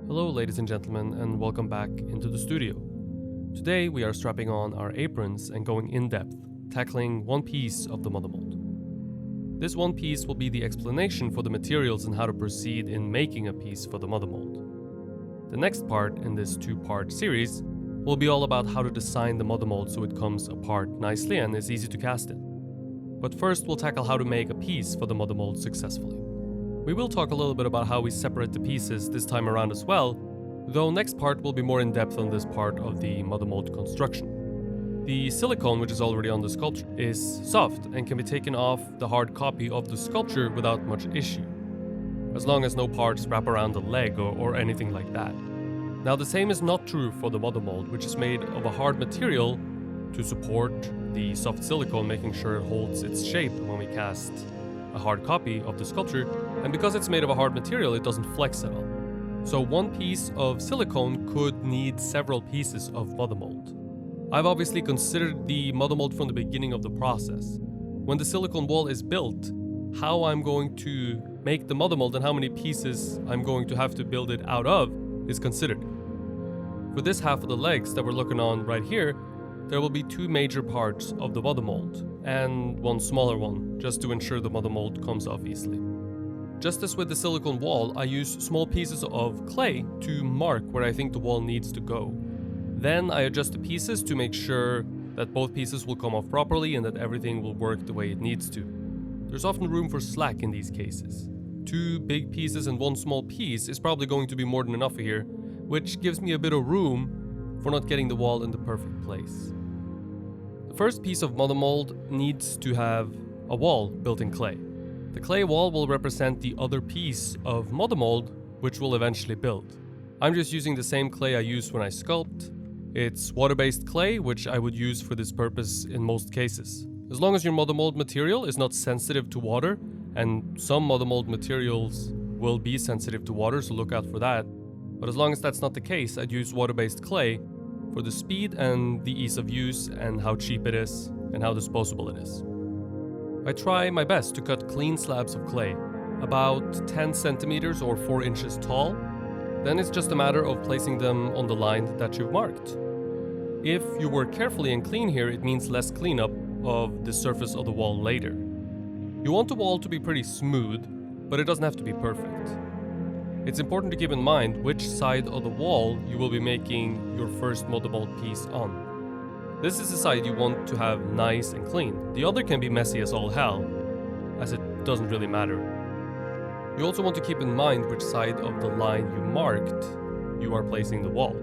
Hello ladies and gentlemen, and welcome back into the studio. Today we are strapping on our aprons and going in depth, tackling one piece of the mother mold. This one piece will be the explanation for the materials and how to proceed in making a piece for the mother mold. The next part in this two-part series will be all about how to design the mother mold so it comes apart nicely and is easy to cast in. But first we'll tackle how to make a piece for the mother mold successfully. We will talk a little bit about how we separate the pieces this time around as well, though next part will be more in depth on this part of the mother mold construction. The silicone, which is already on the sculpture, is soft and can be taken off the hard copy of the sculpture without much issue, as long as no parts wrap around the leg or anything like that. Now the same is not true for the mother mold, which is made of a hard material to support the soft silicone, making sure it holds its shape when we cast a hard copy of the sculpture, and because it's made of a hard material, it doesn't flex at all. So one piece of silicone could need several pieces of mother mold. I've obviously considered the mother mold from the beginning of the process. When the silicone wall is built, how I'm going to make the mother mold and how many pieces I'm going to have to build it out of is considered. For this half of the legs that we're looking on right here, there will be two major parts of the mother mold, and one smaller one, just to ensure the mother mold comes off easily. Just as with the silicone wall, I use small pieces of clay to mark where I think the wall needs to go. Then I adjust the pieces to make sure that both pieces will come off properly and that everything will work the way it needs to. There's often room for slack in these cases. Two big pieces and one small piece is probably going to be more than enough here, which gives me a bit of room for not getting the wall in the perfect place. The first piece of mother mold needs to have a wall built in clay. The clay wall will represent the other piece of mother mold, which we'll eventually build. I'm just using the same clay I use when I sculpt. It's water-based clay, which I would use for this purpose in most cases. As long as your mother mold material is not sensitive to water, and some mother mold materials will be sensitive to water, so look out for that. But as long as that's not the case, I'd use water-based clay for the speed and the ease of use and how cheap it is and how disposable it is. I try my best to cut clean slabs of clay, about 10 centimeters or 4 inches tall. Then it's just a matter of placing them on the line that you've marked. If you work carefully and clean here, it means less cleanup of the surface of the wall later. You want the wall to be pretty smooth, but it doesn't have to be perfect. It's important to keep in mind which side of the wall you will be making your first mother mold piece on. This is the side you want to have nice and clean. The other can be messy as all hell, as it doesn't really matter. You also want to keep in mind which side of the line you marked you are placing the wall.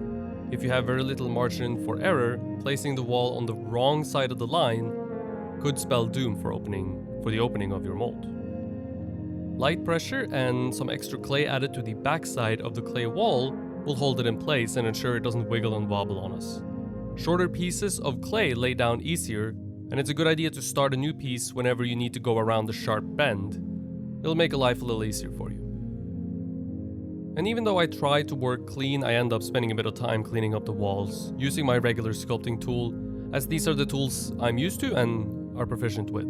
If you have very little margin for error, placing the wall on the wrong side of the line could spell doom for the opening of your mold. Light pressure and some extra clay added to the backside of the clay wall will hold it in place and ensure it doesn't wiggle and wobble on us. Shorter pieces of clay lay down easier, and it's a good idea to start a new piece whenever you need to go around a sharp bend. It'll make life a little easier for you. And even though I try to work clean, I end up spending a bit of time cleaning up the walls, using my regular sculpting tool, as these are the tools I'm used to and are proficient with.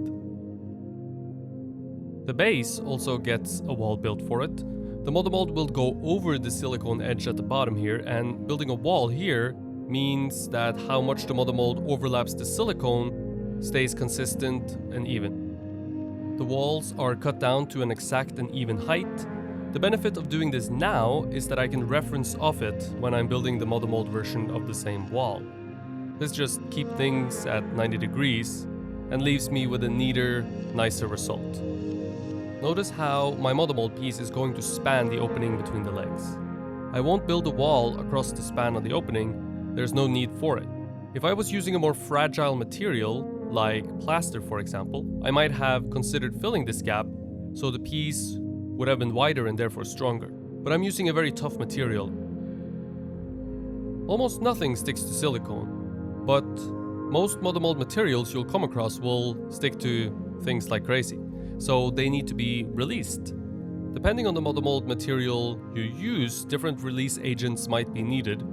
The base also gets a wall built for it. The mother mold will go over the silicone edge at the bottom here, and building a wall here means that how much the mother mold overlaps the silicone stays consistent and even. The walls are cut down to an exact and even height. The benefit of doing this now is that I can reference off it when I'm building the mother mold version of the same wall. This just keeps things at 90 degrees and leaves me with a neater, nicer result. Notice how my mother mold piece is going to span the opening between the legs. I won't build a wall across the span of the opening, there's no need for it. If I was using a more fragile material, like plaster for example, I might have considered filling this gap so the piece would have been wider and therefore stronger. But I'm using a very tough material. Almost nothing sticks to silicone, but most mother mold materials you'll come across will stick to things like crazy. So they need to be released. Depending on the mother mold material you use, different release agents might be needed,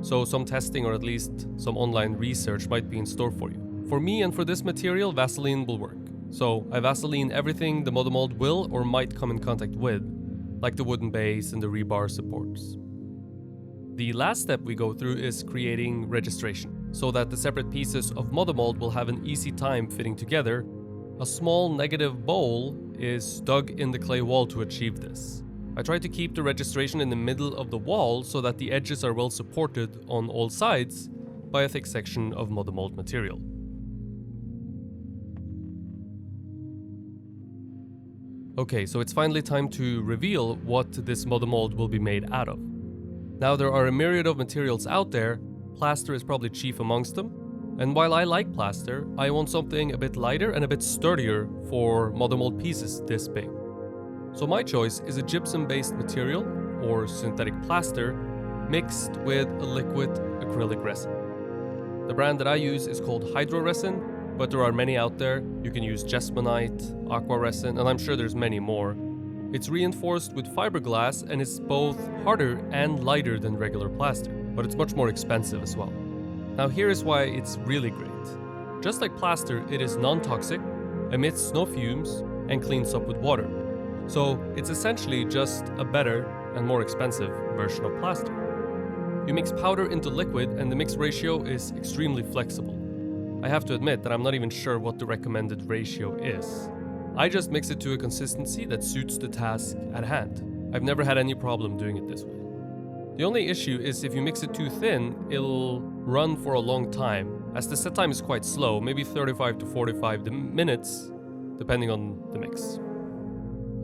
so some testing or at least some online research might be in store for you. For me and for this material, Vaseline will work. So I Vaseline everything the mother mold will or might come in contact with, like the wooden base and the rebar supports. The last step we go through is creating registration, so that the separate pieces of mother mold will have an easy time fitting together. A small negative bowl is dug in the clay wall to achieve this. I try to keep the registration in the middle of the wall so that the edges are well supported on all sides by a thick section of mother mold material. Okay, so it's finally time to reveal what this mother mold will be made out of. Now, there are a myriad of materials out there. Plaster is probably chief amongst them. And while I like plaster, I want something a bit lighter and a bit sturdier for mother mold pieces this big. So my choice is a gypsum-based material, or synthetic plaster, mixed with a liquid acrylic resin. The brand that I use is called Hydro-Resin, but there are many out there. You can use Jasmonite, Aqua-Resin, and I'm sure there's many more. It's reinforced with fiberglass and is both harder and lighter than regular plaster, but it's much more expensive as well. Now here is why it's really great. Just like plaster, it is non-toxic, emits no fumes, and cleans up with water. So it's essentially just a better and more expensive version of plaster. You mix powder into liquid and the mix ratio is extremely flexible. I have to admit that I'm not even sure what the recommended ratio is. I just mix it to a consistency that suits the task at hand. I've never had any problem doing it this way. The only issue is if you mix it too thin, it'll run for a long time, as the set time is quite slow, maybe 35 to 45 minutes, depending on the mix.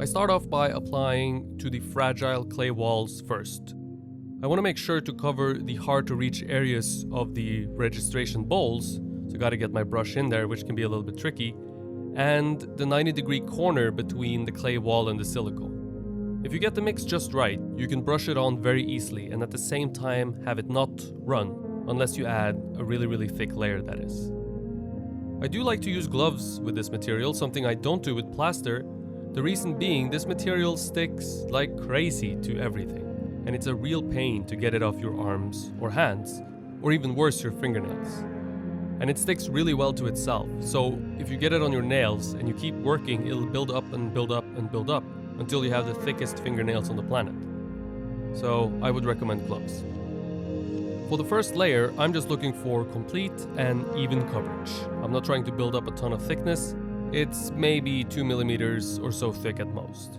I start off by applying to the fragile clay walls first. I want to make sure to cover the hard-to-reach areas of the registration bowls, so I gotta get my brush in there, which can be a little bit tricky, and the 90-degree corner between the clay wall and the silicone. If you get the mix just right, you can brush it on very easily and at the same time have it not run, unless you add a really thick layer, that is. I do like to use gloves with this material, something I don't do with plaster. The reason being, this material sticks like crazy to everything, and it's a real pain to get it off your arms or hands, or even worse, your fingernails. And it sticks really well to itself, so if you get it on your nails and you keep working, it'll build up and build up and build up until you have the thickest fingernails on the planet. So I would recommend gloves. For the first layer, I'm just looking for complete and even coverage. I'm not trying to build up a ton of thickness. It's maybe 2 millimeters or so thick at most.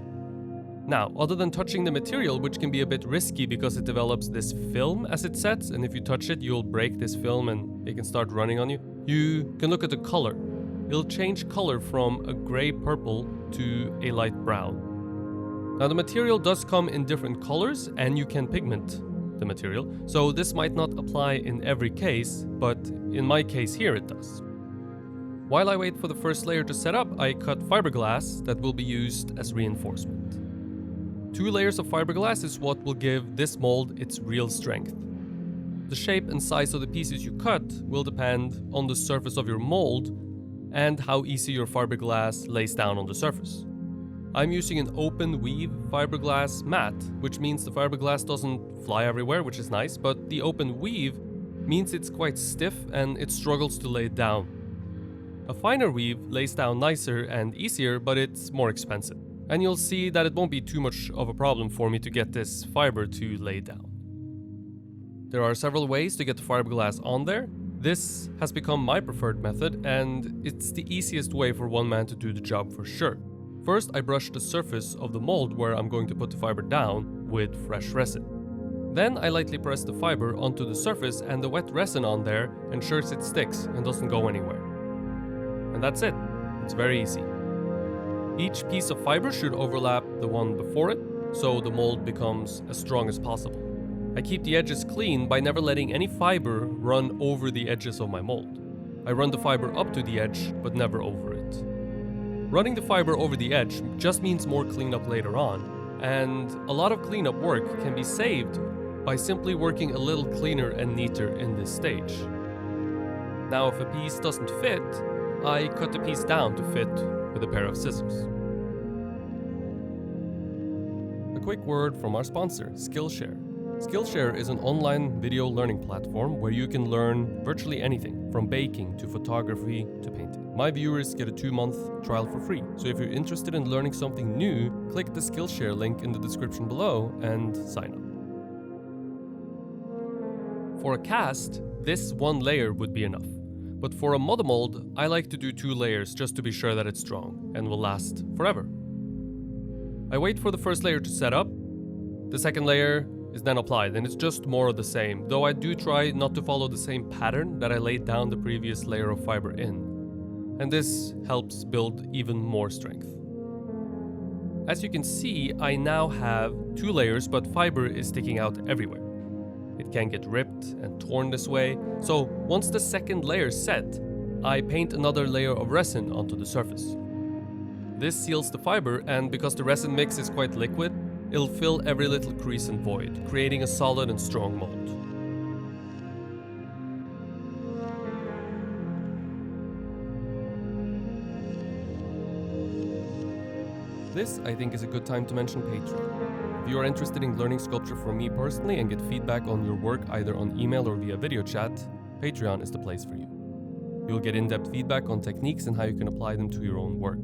Now, other than touching the material, which can be a bit risky because it develops this film as it sets, and if you touch it, you'll break this film and it can start running on you, you can look at the color. It'll change color from a gray-purple to a light brown. Now, the material does come in different colors, and you can pigment the material, so this might not apply in every case, but in my case here it does. While I wait for the first layer to set up, I cut fiberglass that will be used as reinforcement. 2 layers of fiberglass is what will give this mold its real strength. The shape and size of the pieces you cut will depend on the surface of your mold and how easy your fiberglass lays down on the surface. I'm using an open weave fiberglass mat, which means the fiberglass doesn't fly everywhere, which is nice, but the open weave means it's quite stiff and it struggles to lay down. A finer weave lays down nicer and easier, but it's more expensive. And you'll see that it won't be too much of a problem for me to get this fiber to lay down. There are several ways to get the fiberglass on there. This has become my preferred method, and it's the easiest way for one man to do the job for sure. First, I brush the surface of the mold where I'm going to put the fiber down with fresh resin. Then I lightly press the fiber onto the surface, and the wet resin on there ensures it sticks and doesn't go anywhere. And that's it. It's very easy. Each piece of fiber should overlap the one before it, so the mold becomes as strong as possible. I keep the edges clean by never letting any fiber run over the edges of my mold. I run the fiber up to the edge, but never over it. Running the fiber over the edge just means more cleanup later on, and a lot of cleanup work can be saved by simply working a little cleaner and neater in this stage. Now, if a piece doesn't fit, I cut the piece down to fit with a pair of scissors. A quick word from our sponsor, Skillshare. Skillshare is an online video learning platform where you can learn virtually anything, from baking to photography to painting. My viewers get a 2-month trial for free, so if you're interested in learning something new, click the Skillshare link in the description below and sign up. For a cast, this one layer would be enough. But for a model mold, I like to do 2 layers just to be sure that it's strong and will last forever. I wait for the first layer to set up. The second layer is then applied, and it's just more of the same, though I do try not to follow the same pattern that I laid down the previous layer of fiber in. And this helps build even more strength. As you can see, I now have 2 layers, but fiber is sticking out everywhere. It can get ripped and torn this way, so once the second layer is set, I paint another layer of resin onto the surface. This seals the fiber, and because the resin mix is quite liquid, it'll fill every little crease and void, creating a solid and strong mold. This, I think, is a good time to mention Patreon. If you are interested in learning sculpture from me personally and get feedback on your work either on email or via video chat, Patreon is the place for you. You'll get in-depth feedback on techniques and how you can apply them to your own work.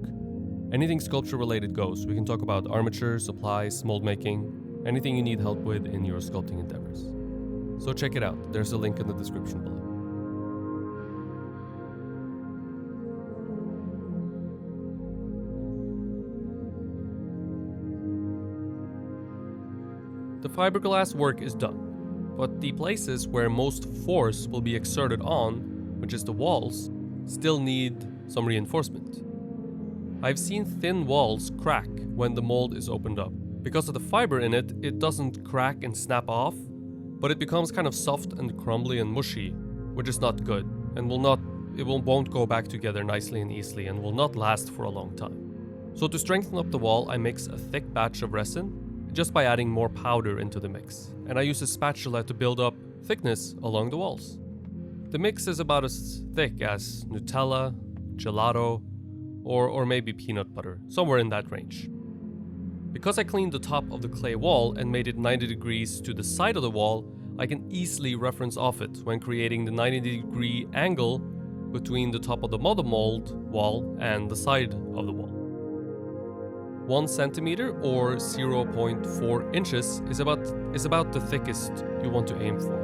Anything sculpture related goes. We can talk about armature, supplies, mold making, anything you need help with in your sculpting endeavors. So check it out, there's a link in the description below. The fiberglass work is done, but the places where most force will be exerted on, which is the walls, still need some reinforcement. I've seen thin walls crack when the mold is opened up. Because of the fiber in it, it doesn't crack and snap off, but it becomes kind of soft and crumbly and mushy, which is not good, and won't go back together nicely and easily and will not last for a long time. So to strengthen up the wall, I mix a thick batch of resin, just by adding more powder into the mix, and I use a spatula to build up thickness along the walls. The mix is about as thick as Nutella, gelato, or maybe peanut butter, somewhere in that range. Because I cleaned the top of the clay wall and made it 90 degrees to the side of the wall, I can easily reference off it when creating the 90-degree angle between the top of the model mold wall and the side of the wall. 1 centimeter or 0.4 inches is about the thickest you want to aim for.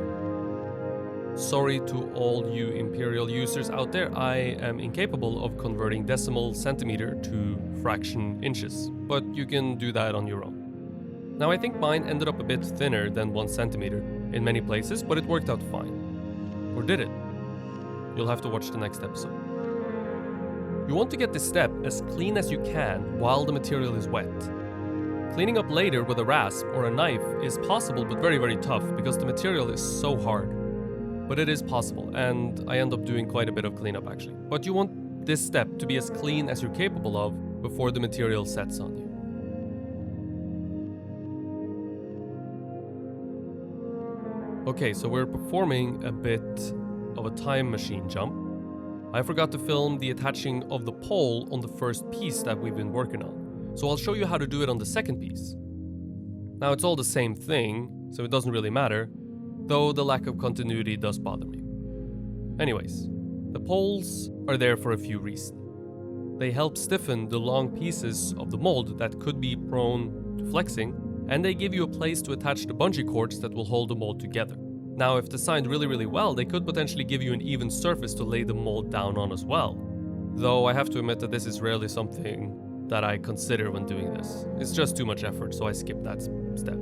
Sorry to all you imperial users out there, I am incapable of converting decimal centimeter to fraction inches, but you can do that on your own. Now I think mine ended up a bit thinner than 1 centimeter in many places, but it worked out fine. Or did it? You'll have to watch the next episode. You want to get this step as clean as you can while the material is wet. Cleaning up later with a rasp or a knife is possible but very, very tough because the material is so hard. But it is possible, and I end up doing quite a bit of cleanup actually. But you want this step to be as clean as you're capable of before the material sets on you. Okay, so we're performing a bit of a time machine jump. I forgot to film the attaching of the pole on the first piece that we've been working on, so I'll show you how to do it on the second piece. Now it's all the same thing, so it doesn't really matter, though the lack of continuity does bother me. Anyways, the poles are there for a few reasons. They help stiffen the long pieces of the mold that could be prone to flexing, and they give you a place to attach the bungee cords that will hold the mold together. Now, if designed really, really well, they could potentially give you an even surface to lay the mold down on as well. Though I have to admit that this is rarely something that I consider when doing this. It's just too much effort, so I skip that step.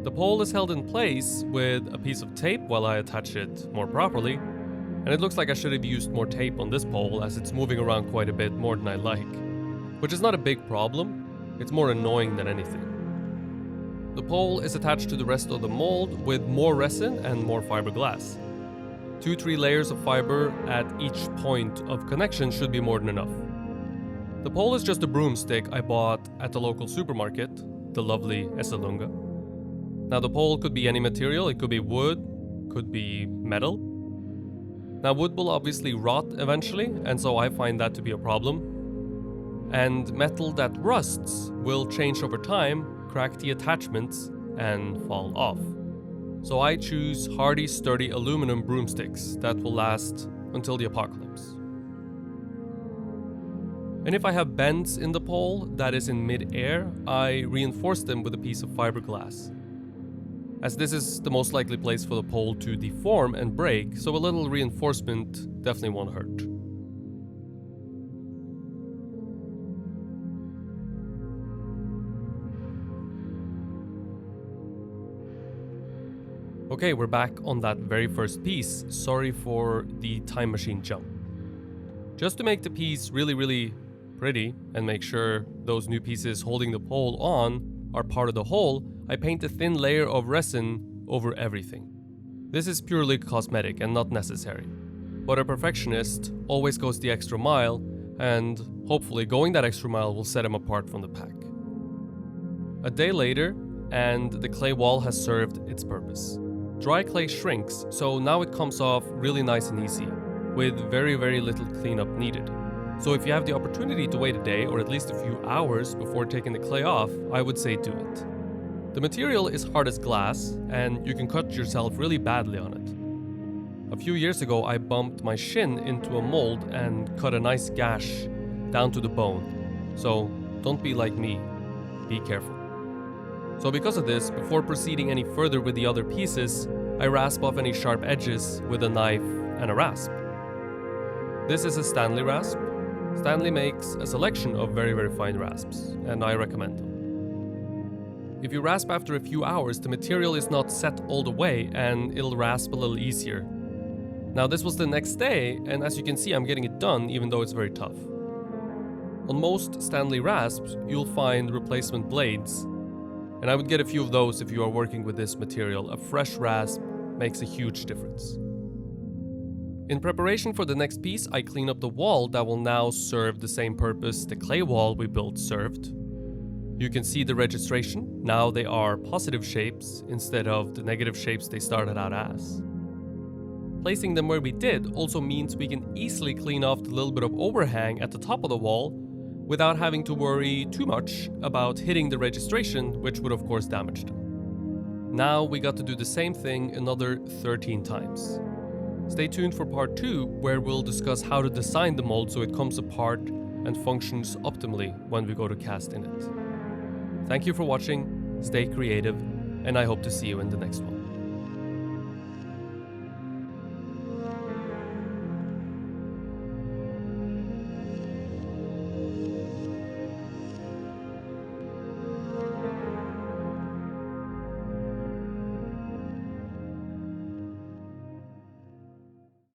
The pole is held in place with a piece of tape while I attach it more properly, and it looks like I should have used more tape on this pole as it's moving around quite a bit more than I like. Which is not a big problem, it's more annoying than anything. The pole is attached to the rest of the mold with more resin and more fiberglass. 2-3 layers of fiber at each point of connection should be more than enough. The pole is just a broomstick I bought at the local supermarket, the lovely Esselunga. Now the pole could be any material, it could be wood, could be metal. Now wood will obviously rot eventually, and so I find that to be a problem. And metal that rusts will change over time, crack the attachments, and fall off. So I choose hardy, sturdy aluminum broomsticks that will last until the apocalypse. And if I have bends in the pole that is in mid-air, I reinforce them with a piece of fiberglass. as this is the most likely place for the pole to deform and break, so a little reinforcement definitely won't hurt. Okay, we're back on that very first piece. Sorry for the time machine jump. Just to make the piece really pretty and make sure those new pieces holding the pole on are part of the whole, I paint a thin layer of resin over everything. This is purely cosmetic and not necessary, but a perfectionist always goes the extra mile, and hopefully going that extra mile will set him apart from the pack. A day later, and the clay wall has served its purpose. Dry clay shrinks, so now it comes off really nice and easy, with very little cleanup needed. So if you have the opportunity to wait a day or at least a few hours before taking the clay off, I would say do it. The material is hard as glass, and you can cut yourself really badly on it. A few years ago I bumped my shin into a mold and cut a nice gash down to the bone. So don't be like me, be careful. So because of this, before proceeding any further with the other pieces, I rasp off any sharp edges with a knife and a rasp. This is a Stanley rasp. Stanley makes a selection of very fine rasps, and I recommend them. If you rasp after a few hours, the material is not set all the way and it'll rasp a little easier. Now this was the next day, and as you can see I'm getting it done even though it's very tough. On most Stanley rasps, you'll find replacement blades, and I would get a few of those if you are working with this material. A fresh rasp makes a huge difference. In preparation for the next piece, I clean up the wall that will now serve the same purpose the clay wall we built served. You can see the registration. Now they are positive shapes instead of the negative shapes they started out as. Placing them where we did also means we can easily clean off the little bit of overhang at the top of the wall without having to worry too much about hitting the registration, which would of course damage them. Now we got to do the same thing another 13 times. Stay tuned for part 2, where we'll discuss how to design the mold so it comes apart and functions optimally when we go to cast in it. Thank you for watching, stay creative, and I hope to see you in the next one.